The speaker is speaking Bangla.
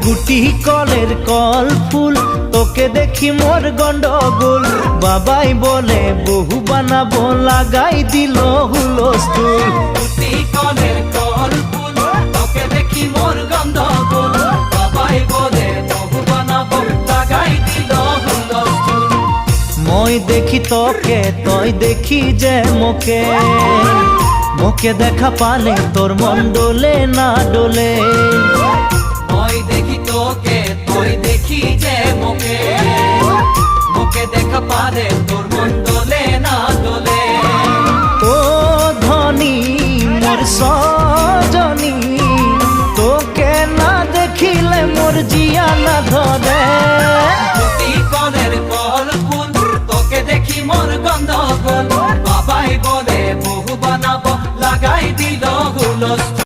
গুটি কলের কল ফুল তোকে দেখি মোর গন্ডগোল বাবাই বলে বহু বানাবো লাগাই দিল হুলস্থুল গুটি কলের কল ফুল তোকে দেখি মোর গন্ডগোল বাবাই বলে বহু বানাবো লাগাই দিল হুলস্থুল মই দেখি তোকে তই দেখি যে মোকে মোকে দেখা পালে তোর মন ডোলে না ডোলে মই দেখি তোকে তুই দেখি যে মোকে মোকে দেখা পারে তোর মন দোলে না দোলে ও ধনী মোর সজনী তোকে না দেখিলে মোর জিয়া না ধরে গুটি কলের কল ফুল তোকে দেখি মোর গন্ডগোল বাবাই বলে বহু বানাবো লাগাই দিল হুলস্থুল